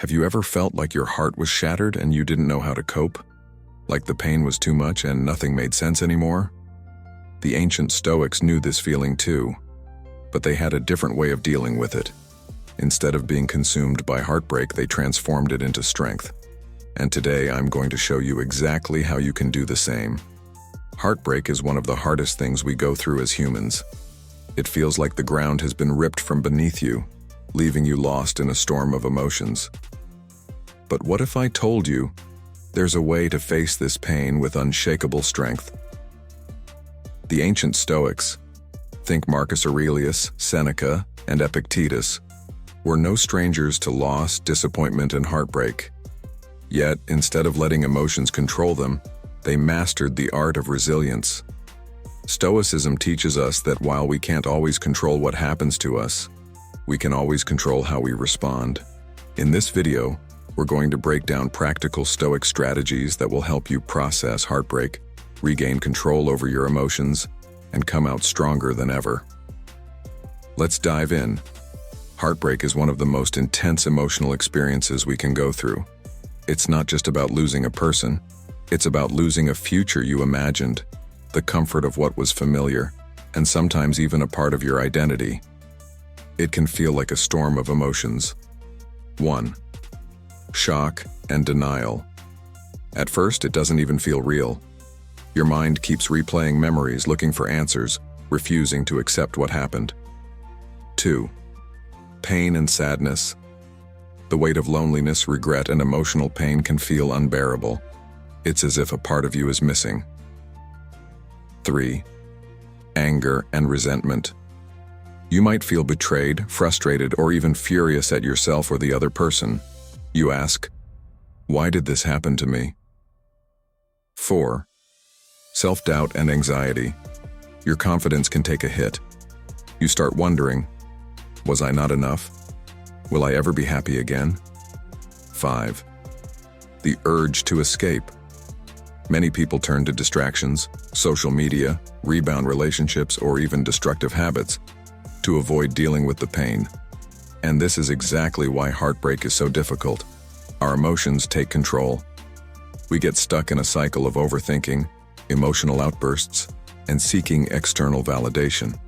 Have you ever felt like your heart was shattered and you didn't know how to cope? Like the pain was too much and nothing made sense anymore? The ancient Stoics knew this feeling too, but they had a different way of dealing with it. Instead of being consumed by heartbreak, they transformed it into strength. And today I'm going to show you exactly how you can do the same. Heartbreak is one of the hardest things we go through as humans. It feels like the ground has been ripped from beneath you, leaving you lost in a storm of emotions. But what if I told you there's a way to face this pain with unshakable strength? The ancient Stoics, think Marcus Aurelius, Seneca, and Epictetus, were no strangers to loss, disappointment, and heartbreak. Yet, instead of letting emotions control them, they mastered the art of resilience. Stoicism teaches us that while we can't always control what happens to us, we can always control how we respond. In this video, we're going to break down practical Stoic strategies that will help you process heartbreak, regain control over your emotions, and come out stronger than ever. Let's dive in. Heartbreak is one of the most intense emotional experiences we can go through. It's not just about losing a person, it's about losing a future you imagined, the comfort of what was familiar, and sometimes even a part of your identity. It can feel like a storm of emotions. 1. Shock and denial. At first, it doesn't even feel real. Your mind keeps replaying memories, looking for answers, refusing to accept what happened. 2. Pain and sadness. The weight of loneliness, regret, and emotional pain can feel unbearable. It's as if a part of you is missing. 3. Anger and resentment. You might feel betrayed, frustrated, or even furious at yourself or the other person. You ask, why did this happen to me? 4. Self-doubt and anxiety. Your confidence can take a hit. You start wondering, was I not enough? Will I ever be happy again? 5. The urge to escape. Many people turn to distractions, social media, rebound relationships, or even destructive habits to avoid dealing with the pain. And this is exactly why heartbreak is so difficult. Our emotions take control. We get stuck in a cycle of overthinking, emotional outbursts, and seeking external validation.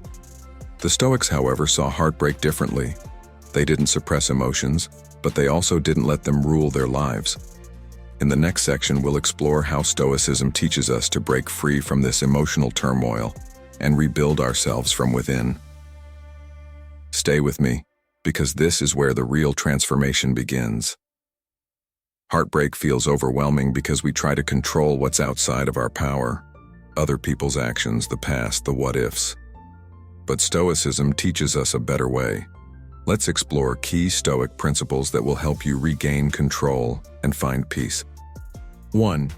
The Stoics, however, saw heartbreak differently. They didn't suppress emotions, but they also didn't let them rule their lives. In the next section, we'll explore how Stoicism teaches us to break free from this emotional turmoil and rebuild ourselves from within. Stay with me, because this is where the real transformation begins. Heartbreak feels overwhelming because we try to control what's outside of our power, other people's actions, the past, the what-ifs. But Stoicism teaches us a better way. Let's explore key Stoic principles that will help you regain control and find peace. 1.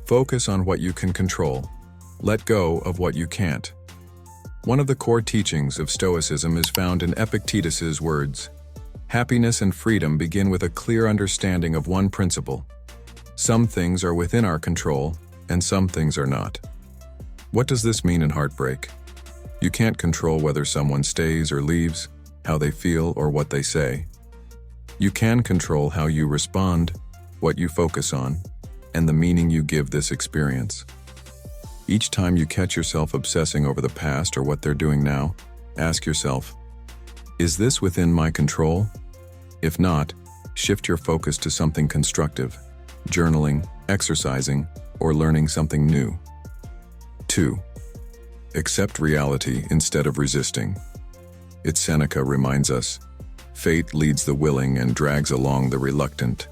Focus on what you can control. Let go of what you can't. One of the core teachings of Stoicism is found in Epictetus's words. Happiness and freedom begin with a clear understanding of one principle. Some things are within our control, and some things are not. What does this mean in heartbreak? You can't control whether someone stays or leaves, how they feel, or what they say. You can control how you respond, what you focus on, and the meaning you give this experience. Each time you catch yourself obsessing over the past or what they're doing now, ask yourself, is this within my control? If not, shift your focus to something constructive, journaling, exercising, or learning something new. 2. Accept reality instead of resisting. Seneca reminds us, fate leads the willing and drags along the reluctant.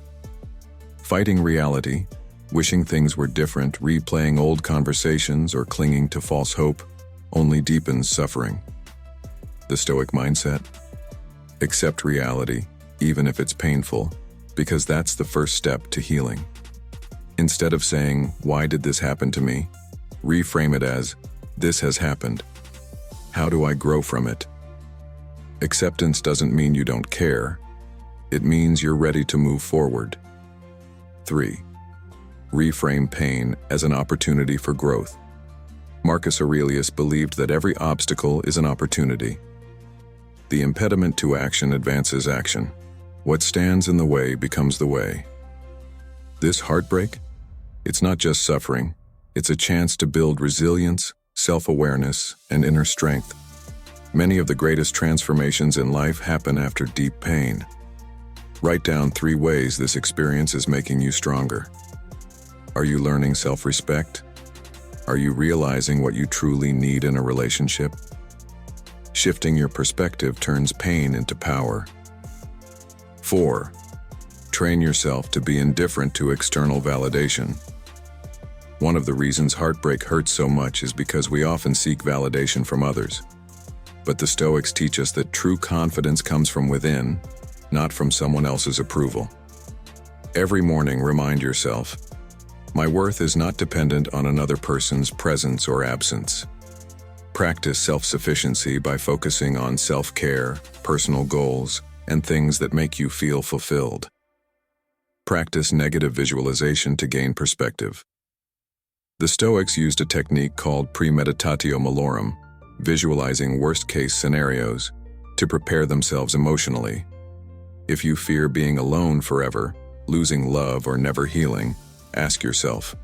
Fighting reality, wishing things were different, replaying old conversations, or clinging to false hope only deepens suffering. The Stoic mindset? Accept reality, even if it's painful, because that's the first step to healing. Instead of saying, why did this happen to me? Reframe it as, this has happened. How do I grow from it? Acceptance doesn't mean you don't care. It means you're ready to move forward. 3. Reframe pain as an opportunity for growth. Marcus Aurelius believed that every obstacle is an opportunity. The impediment to action advances action. What stands in the way becomes the way. This heartbreak? It's not just suffering. It's a chance to build resilience, self-awareness, and inner strength. Many of the greatest transformations in life happen after deep pain. Write down 3 ways this experience is making you stronger. Are you learning self-respect? Are you realizing what you truly need in a relationship? Shifting your perspective turns pain into power. 4. Train yourself to be indifferent to external validation. One of the reasons heartbreak hurts so much is because we often seek validation from others. But the Stoics teach us that true confidence comes from within, not from someone else's approval. Every morning, remind yourself, my worth is not dependent on another person's presence or absence. Practice self-sufficiency by focusing on self-care, personal goals, and things that make you feel fulfilled. Practice negative visualization to gain perspective. The Stoics used a technique called premeditatio malorum, visualizing worst-case scenarios, to prepare themselves emotionally. If you fear being alone forever, losing love, or never healing, ask yourself,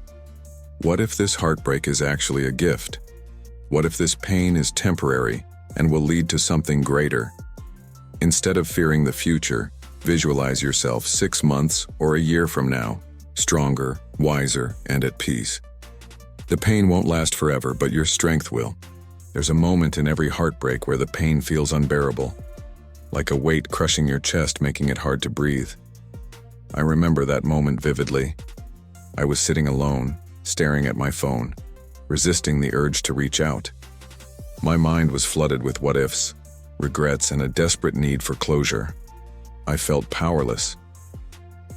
what if this heartbreak is actually a gift? What if this pain is temporary and will lead to something greater? Instead of fearing the future, visualize yourself 6 months or a year from now, stronger, wiser, and at peace. The pain won't last forever, but your strength will. There's a moment in every heartbreak where the pain feels unbearable, like a weight crushing your chest, making it hard to breathe. I remember that moment vividly. I was sitting alone, staring at my phone, resisting the urge to reach out. My mind was flooded with what-ifs, regrets, and a desperate need for closure. I felt powerless.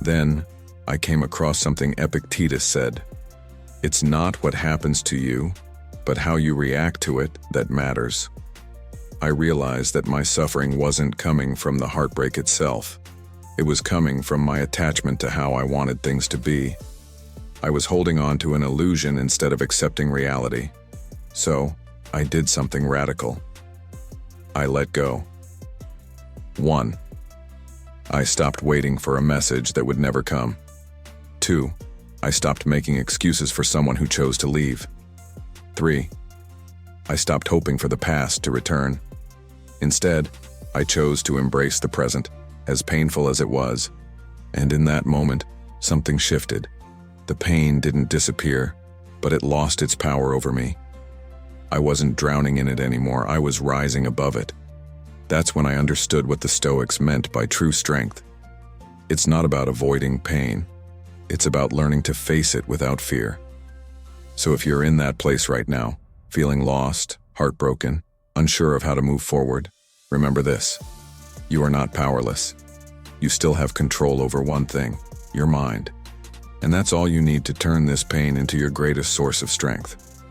Then, I came across something Epictetus said. It's not what happens to you, but how you react to it that matters. I realized that my suffering wasn't coming from the heartbreak itself. It was coming from my attachment to how I wanted things to be. I was holding on to an illusion instead of accepting reality. So, I did something radical. I let go. 1. I stopped waiting for a message that would never come. 2. I stopped making excuses for someone who chose to leave. 3. I stopped hoping for the past to return. Instead, I chose to embrace the present, as painful as it was. And in that moment, something shifted. The pain didn't disappear, but it lost its power over me. I wasn't drowning in it anymore, I was rising above it. That's when I understood what the Stoics meant by true strength. It's not about avoiding pain. It's about learning to face it without fear. So if you're in that place right now, feeling lost, heartbroken, unsure of how to move forward, remember this. You are not powerless. You still have control over one thing, your mind. And that's all you need to turn this pain into your greatest source of strength.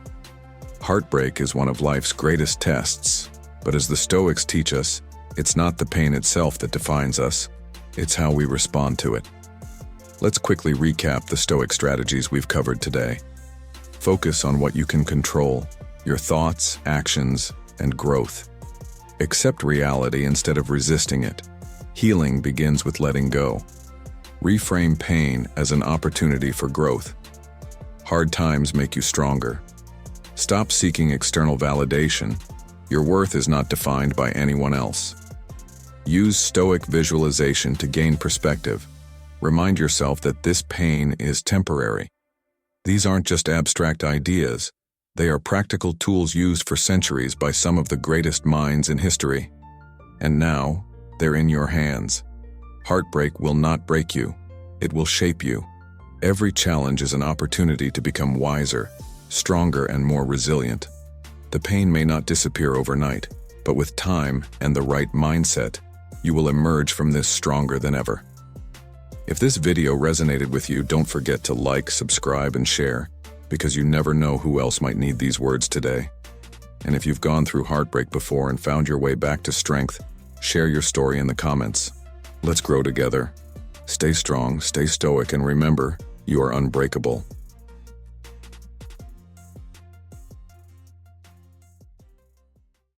Heartbreak is one of life's greatest tests, but as the Stoics teach us, it's not the pain itself that defines us, it's how we respond to it. Let's quickly recap the Stoic strategies we've covered today. Focus on what you can control, your thoughts, actions, and growth. Accept reality instead of resisting it. Healing begins with letting go. Reframe pain as an opportunity for growth. Hard times make you stronger. Stop seeking external validation. Your worth is not defined by anyone else. Use Stoic visualization to gain perspective. Remind yourself that this pain is temporary. These aren't just abstract ideas. They are practical tools used for centuries by some of the greatest minds in history. And now, they're in your hands. Heartbreak will not break you. It will shape you. Every challenge is an opportunity to become wiser, stronger, and more resilient. The pain may not disappear overnight, but with time and the right mindset, you will emerge from this stronger than ever. If this video resonated with you, don't forget to like, subscribe, and share, because you never know who else might need these words today. And if you've gone through heartbreak before and found your way back to strength, share your story in the comments. Let's grow together. Stay strong, stay stoic, and remember, you are unbreakable.